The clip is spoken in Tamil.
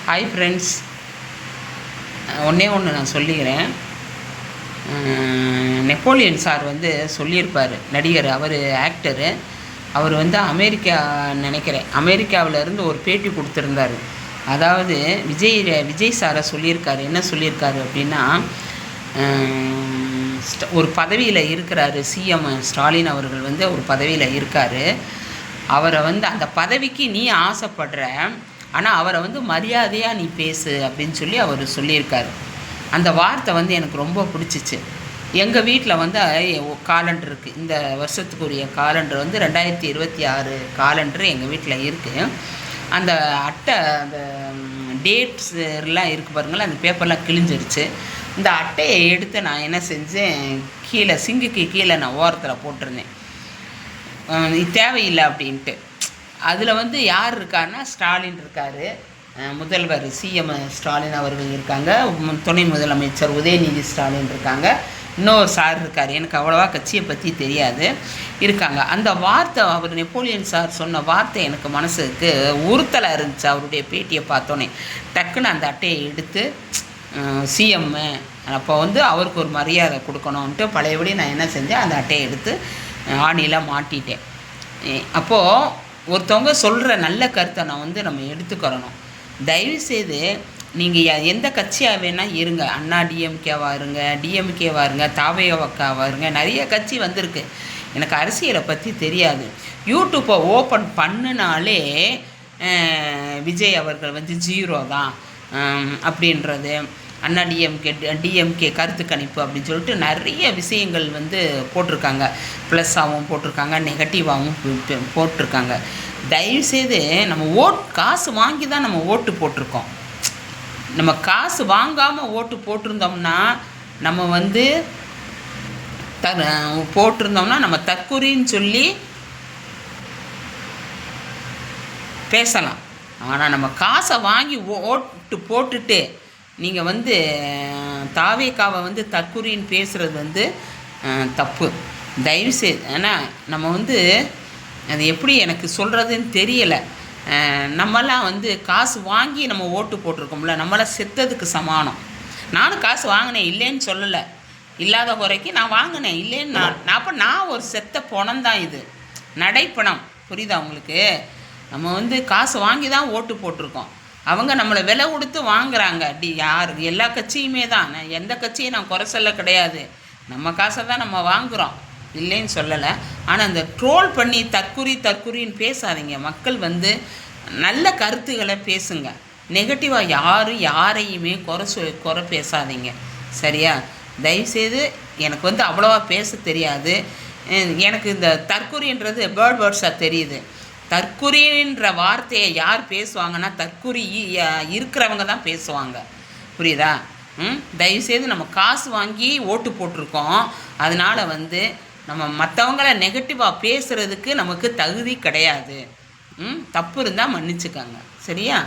ஹாய் ஃப்ரெண்ட்ஸ், ஒன்றே ஒன்று நான் சொல்லிக்கிறேன். நெப்போலியன் சார் சொல்லியிருப்பார், நடிகர், அவர் ஆக்டரு. அவர் அமெரிக்கா நினைக்கிறேன், அமெரிக்காவிலேருந்து ஒரு பேட்டி கொடுத்துருந்தார். அதாவது விஜய் சாரை சொல்லியிருக்காரு. என்ன சொல்லியிருக்காரு அப்படின்னா, ஒரு பதவியில் இருக்கிறாரு, சிஎம் ஸ்டாலின் அவர்கள் ஒரு பதவியில் இருக்கார். அவரை அந்த பதவிக்கு நீ ஆசைப்படுற, ஆனால் அவரை மரியாதையாக நீ பேசு அப்படின்னு சொல்லி அவர் சொல்லியிருக்காரு. அந்த வார்த்தை எனக்கு ரொம்ப பிடிச்சிச்சு. எங்கள் வீட்டில் காலண்டர் இருக்குது. இந்த வருஷத்துக்குரிய காலண்டர் 2026 காலண்டர் எங்கள் வீட்டில் இருக்குது. அந்த அட்டை, அந்த டேட்ஸ்லாம் இருக்குது பாருங்களேன், அந்த பேப்பர்லாம் கிழிஞ்சிருச்சு. இந்த அட்டையை எடுத்து நான் என்ன செஞ்சேன், கீழே சிங்குக்கு கீழே நான் ஓரத்தில் போட்டிருந்தேன். இது தேவையில்லை அப்படின்ட்டு. அதில் யார் இருக்காருன்னா, ஸ்டாலின் இருக்கார், முதல்வர் சிஎம் ஸ்டாலின் அவர்கள் இருக்காங்க, துணை முதலமைச்சர் உதயநிதி ஸ்டாலின் இருக்காங்க, இன்னொரு சார் இருக்கார், எனக்கு அவ்வளோவா கட்சியை பற்றி தெரியாது, இருக்காங்க. அந்த வார்த்தை, அவர் நெப்போலியன் சார் சொன்ன வார்த்தை எனக்கு மனசுக்கு உறுத்தலாக இருந்துச்சு. அவருடைய பேட்டியை பார்த்தோன்னே டக்குன்னு அந்த அட்டையை எடுத்து சிஎம்மு, அப்போ அவருக்கு ஒரு மரியாதை கொடுக்கணுன்ட்டு பழையபடி நான் என்ன செஞ்சேன், அந்த அட்டையை எடுத்து ஆணியில் மாட்டிட்டேன். அப்போது ஒருத்தவங்க சொல்கிற நல்ல கருத்தை நான் நம்ம எடுத்துக்கிறணும். தயவுசெய்து நீங்கள் எந்த கட்சியாக வேணால் இருங்க, அண்ணா டிஎம்கேவாக இருங்க, டிஎம்கேவாக இருங்க, தாவேக்காவாக இருங்க, நிறைய கட்சி வந்திருக்கு. எனக்கு அரசியலை பற்றி தெரியாது. யூடியூப்பை ஓப்பன் பண்ணினாலே விஜய் அவர்கள் 0 தான் அப்படின்றது, அண்ணா டிஎம்கே கருத்து கணிப்பு அப்படின்னு சொல்லிட்டு நிறைய விஷயங்கள் போட்டிருக்காங்க. ப்ளஸ்ஸாகவும் போட்டிருக்காங்க, நெகட்டிவாகவும் போட்டிருக்காங்க. தயவுசெய்து நம்ம காசு வாங்கி தான் நம்ம ஓட்டு போட்டிருக்கோம். நம்ம காசு வாங்காமல் ஓட்டு போட்டிருந்தோம்னா நம்ம போட்டிருந்தோம்னா நம்ம தற்குறின்னு சொல்லி பேசலாம். ஆனால் நம்ம காசை வாங்கி ஓட்டு போட்டுட்டு நீங்கள் தாவேக்காவை தற்குறின்னு பேசுகிறது தப்பு. தயவுசெய்து, ஏன்னா நம்ம அது எப்படி எனக்கு சொல்கிறதுன்னு தெரியலை. நம்மளாம் காசு வாங்கி நம்ம ஓட்டு போட்டிருக்கோம்ல, நம்மளாம் செத்ததுக்கு சமானம். நானும் காசு வாங்கினேன், இல்லைன்னு சொல்லலை, இல்லாத குறைக்கு நான் வாங்கினேன், இல்லைன்னு நான் ஒரு செத்த பணம் தான் இது, நடைப்பணம். புரியுதா உங்களுக்கு? நம்ம காசு வாங்கி தான் ஓட்டு போட்டிருக்கோம். அவங்க நம்மளை விலை கொடுத்து வாங்குறாங்க. யார், எல்லா கட்சியுமே தான். நான் எந்த கட்சியும் நான் குறை சொல்ல கிடையாது. நம்ம காசை தான் நம்ம வாங்குகிறோம், இல்லைன்னு சொல்லலை. ஆனால் அந்த ட்ரோல் பண்ணி தற்குறின்னு பேசாதீங்க. மக்கள் நல்ல கருத்துக்களை பேசுங்க. நெகட்டிவாக யாரையுமே குறை பேசாதீங்க, சரியா? தயவுசெய்து, எனக்கு அவ்வளோவா பேச தெரியாது. எனக்கு இந்த தற்குறின்றது வேர்ட்ஸாக தெரியுது. தற்குறின்ற வார்த்தையை யார் பேசுவாங்கன்னா, தற்குறி இருக்கிறவங்க தான் பேசுவாங்க. புரியுதா? தயவுசெய்து, நம்ம காசு வாங்கி ஓட்டு போட்டிருக்கோம். அதனால் நம்ம மற்றவங்கள நெகட்டிவாக பேசுகிறதுக்கு நமக்கு தகுதி கிடையாது. தப்பு இருந்தால் மன்னிச்சுக்கோங்க, சரியா?